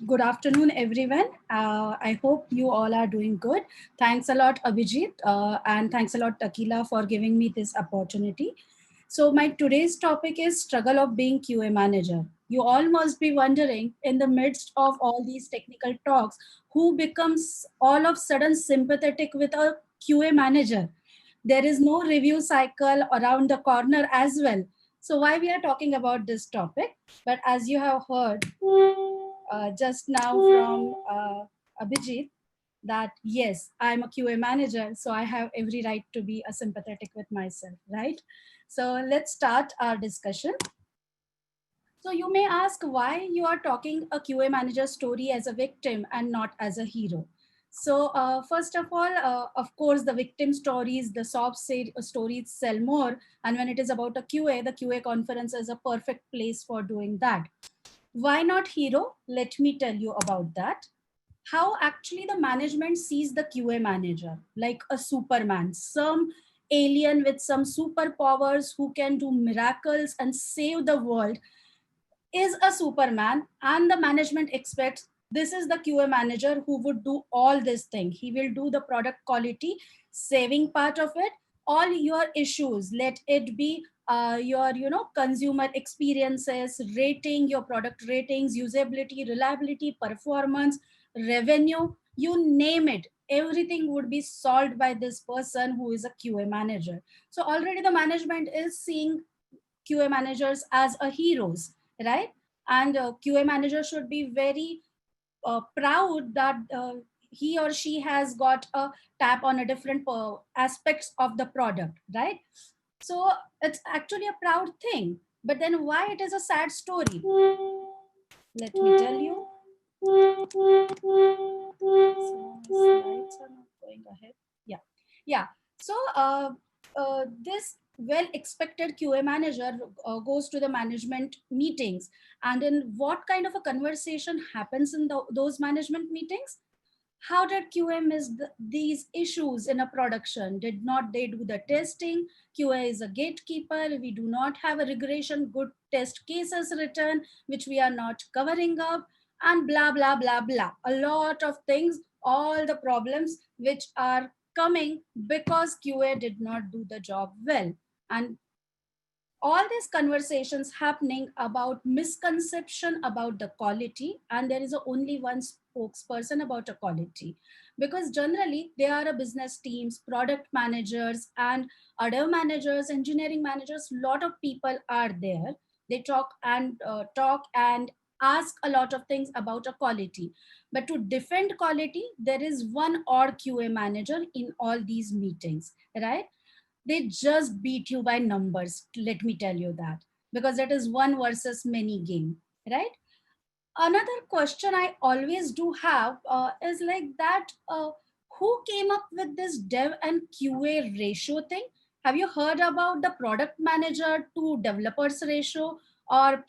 Good afternoon, everyone. I hope you all are doing good. Thanks a lot, Abhijit, and thanks a lot, Takila, for giving me this opportunity. So, my today's topic is struggle of being QA manager. You all must be wondering, in the midst of all these technical talks, who becomes all of sudden sympathetic with a QA manager? There is no review cycle around the corner as well. So, why we are talking about this topic? But as you have heard just now from Abhijit, that yes, I'm a QA manager, so I have every right to be a sympathetic with myself, right? So let's start our discussion. So you may ask why you are talking a QA manager story as a victim and not as a hero. So first of all, of course, the victim stories, the stories sell more. And when it is about a QA, the QA conference is a perfect place for doing that. Why not hero? Let me tell you about that. How actually the management sees the QA manager like a superman, some alien with some superpowers who can do miracles and save the world is a superman, and the management expects this is the QA manager who would do all this thing. He will do the product quality saving part of it, all your issues, let it be your consumer experiences, rating, your product ratings, usability, reliability, performance, revenue, you name it, everything would be solved by this person who is a QA manager. So already the management is seeing QA managers as a heroes, right? And QA manager should be very proud that he or she has got a tap on a different aspects of the product, right? So it's actually a proud thing. But then why it is a sad story? Let me tell you. So slides are not going ahead. Yeah, yeah. So this well expected QA manager goes to the management meetings, and then what kind of a conversation happens in those management meetings? How did QA miss these issues in a production? Did not they do the testing? QA is a gatekeeper. We do not have a regression good test cases written, which we are not covering up, and blah blah blah blah, a lot of things, all the problems which are coming because QA did not do the job well. And all these conversations happening about misconception about the quality, and there is only one spokesperson about a quality, because generally there are a business teams, product managers, and other managers, engineering managers, lot of people are there. They talk and ask a lot of things about a quality, but to defend quality there is one or QA manager in all these meetings, right? They just beat you by numbers, let me tell you that, because that is one versus many game, right? Another question I always do have is like that, who came up with this dev and QA ratio thing? Have you heard about the product manager to developers ratio, or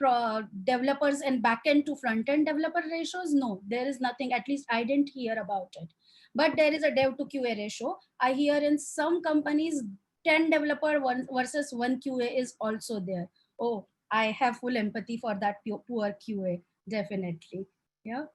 developers and backend to front end developer ratios? No, there is nothing, at least I didn't hear about it. But there is a dev to QA ratio. I hear in some companies 10 developer one versus 1 QA is also there. Oh, I have full empathy for that poor QA. Definitely. Yeah.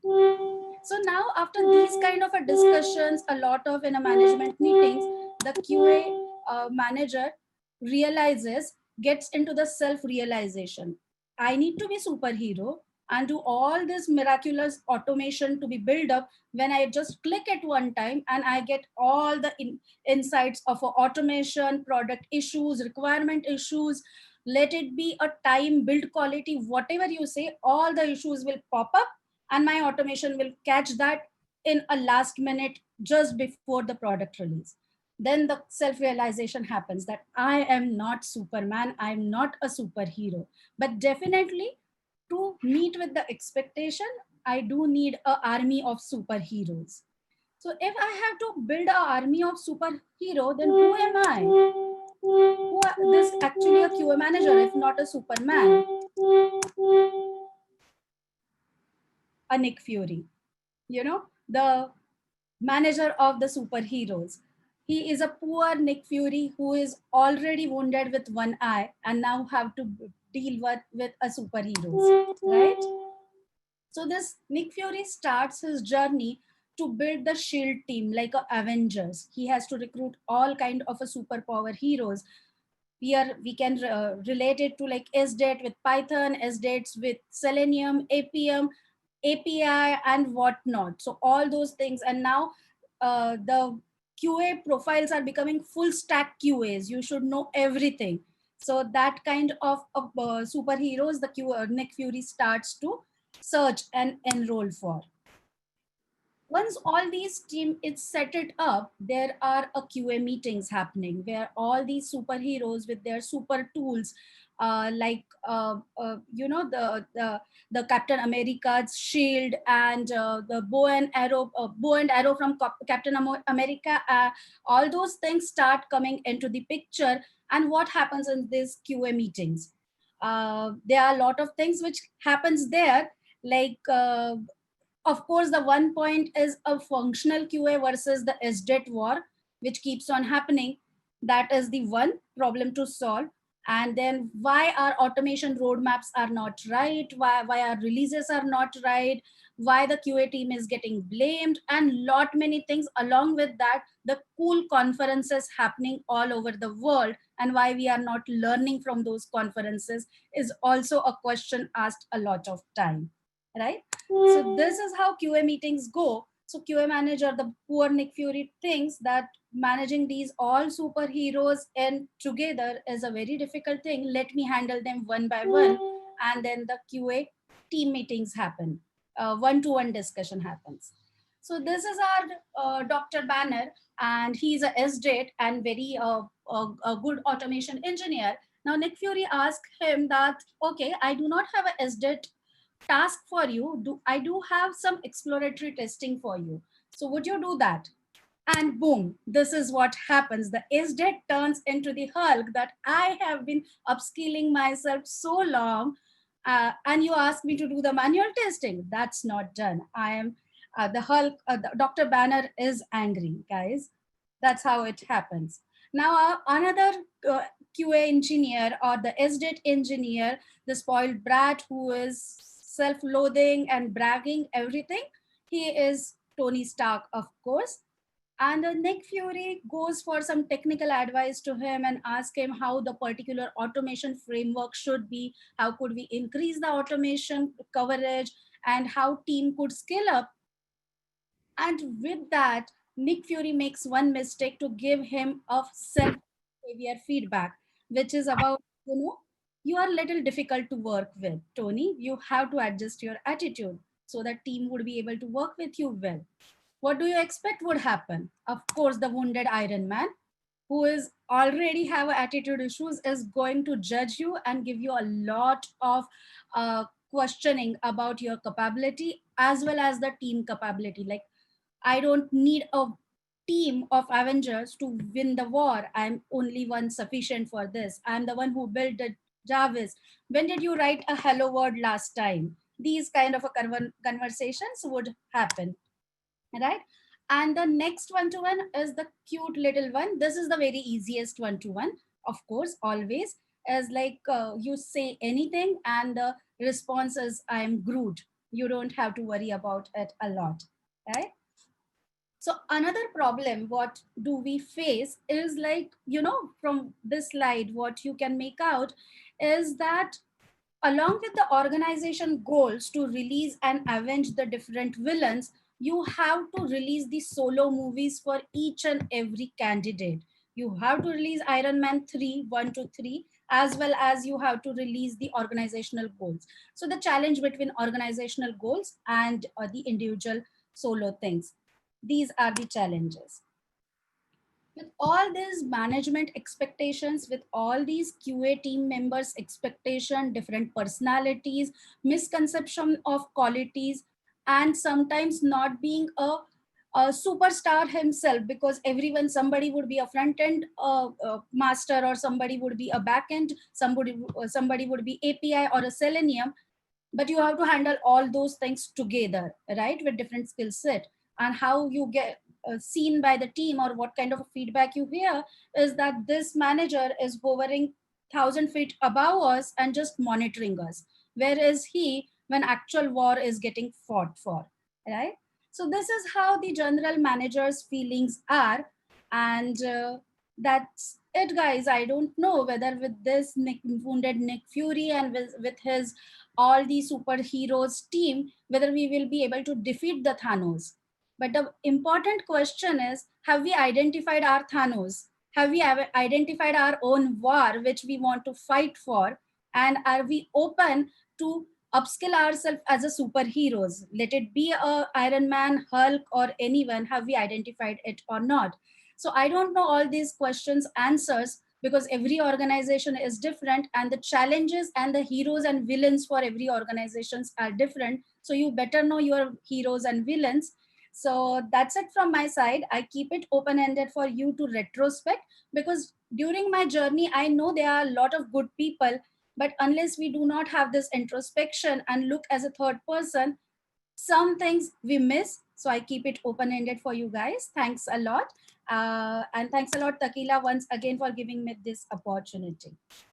So now after these kind of a discussions, a lot of in a management meetings, the QA manager realizes, gets into the self-realization. I need to be superhero and do all this miraculous automation to be built up when I just click at one time and I get all the insights of automation, product issues, requirement issues, let it be a time, build quality, whatever you say, all the issues will pop up and my automation will catch that in a last minute just before the product release. Then the self realization happens that I am not Superman, I'm not a superhero. But definitely, to meet with the expectation, I do need an army of superheroes. So if I have to build an army of superhero, then who am I? This actually a QA manager, if not a Superman, a Nick Fury, the manager of the superheroes. He is a poor Nick Fury who is already wounded with one eye and now have to deal with a superheroes, right? So this Nick Fury starts his journey to build the Shield team like a Avengers. He has to recruit all kind of a superpower heroes. Here we can relate it to like SDAT with Python, SDATs with Selenium, APM, API, and whatnot. So all those things, and now the QA profiles are becoming full stack QAs. You should know everything. So that kind of superheroes, the Nick Fury starts to search and enroll for. Once all these team is set it up, there are a QA meetings happening where all these superheroes with their super tools, the Captain America's shield and the bow and arrow from Captain America, all those things start coming into the picture. And what happens in these QA meetings? There are a lot of things which happens there, like of course, the one point is a functional QA versus the SDET war, which keeps on happening. That is the one problem to solve. And then why our automation roadmaps are not right, why our releases are not right, why the QA team is getting blamed, and lot many things. Along with that, the cool conferences happening all over the world and why we are not learning from those conferences is also a question asked a lot of time, right? So this is how QA meetings go. So QA manager, the poor Nick Fury, thinks that managing these all superheroes and together is a very difficult thing. Let me handle them one by one. And then the QA team meetings happen. One-to-one discussion happens. So this is our Dr. Banner, and he's a SDAT and very a good automation engineer. Now Nick Fury asked him that, okay, I do not have a SDAT task for you. I do have some exploratory testing for you. So would you do that? And boom, this is what happens. The SDET turns into the Hulk that I have been upskilling myself so long. And you ask me to do the manual testing. That's not done. I am the Hulk, Dr. Banner is angry, guys. That's how it happens. Now, another QA engineer or the SDET engineer, the spoiled brat who is self-loathing and bragging everything, he is Tony Stark, of course. And Nick Fury goes for some technical advice to him and ask him how the particular automation framework should be, how could we increase the automation coverage, and how team could scale up. And with that, Nick Fury makes one mistake to give him a self behavior feedback, which is about, you are a little difficult to work with, Tony. You have to adjust your attitude so that team would be able to work with you well. What do you expect would happen? Of course, the wounded Iron Man, who is already have attitude issues, is going to judge you and give you a lot of questioning about your capability as well as the team capability. Like, I don't need a team of Avengers to win the war. I'm only one sufficient for this. I'm the one who built the Jarvis. When did you write a hello word last time? These kind of a conversations would happen, right? And the next one-to-one is the cute little one. This is the very easiest one-to-one, of course, always, is like you say anything and the response is, I am Groot. You don't have to worry about it a lot, right? So another problem, what do we face is like, from this slide, what you can make out is that along with the organization goals to release and avenge the different villains, you have to release the solo movies for each and every candidate. You have to release Iron Man 3, 1 to 3, as well as you have to release the organizational goals. So the challenge between organizational goals and the individual solo things. These are the challenges. With all these management expectations, with all these QA team members expectation, different personalities, misconception of qualities, and sometimes not being a superstar himself, because everyone, somebody would be a front end master, or somebody would be a back end, somebody would be API or a Selenium, but you have to handle all those things together, right, with different skill set. And how you get seen by the team, or what kind of feedback you hear, is that this manager is hovering 1,000 feet above us and just monitoring us, whereas he when actual war is getting fought for, right? So this is how the general manager's feelings are. And that's it, guys. I don't know whether with this wounded Nick Fury and with his all the superheroes team, whether we will be able to defeat the Thanos. But the important question is, have we identified our Thanos? Have we identified our own war, which we want to fight for? And are we open to upskill ourselves as a superheroes? Let it be a Iron Man, Hulk, or anyone. Have we identified it or not? So I don't know all these questions answers, because every organization is different, and the challenges and the heroes and villains for every organizations are different. So you better know your heroes and villains. So that's it from my side. I keep it open ended for you to retrospect, because during my journey I know there are a lot of good people, but unless we do not have this introspection and look as a third person, some things we miss. So I keep it open ended for you guys. Thanks a lot. And thanks a lot, Takila, once again for giving me this opportunity.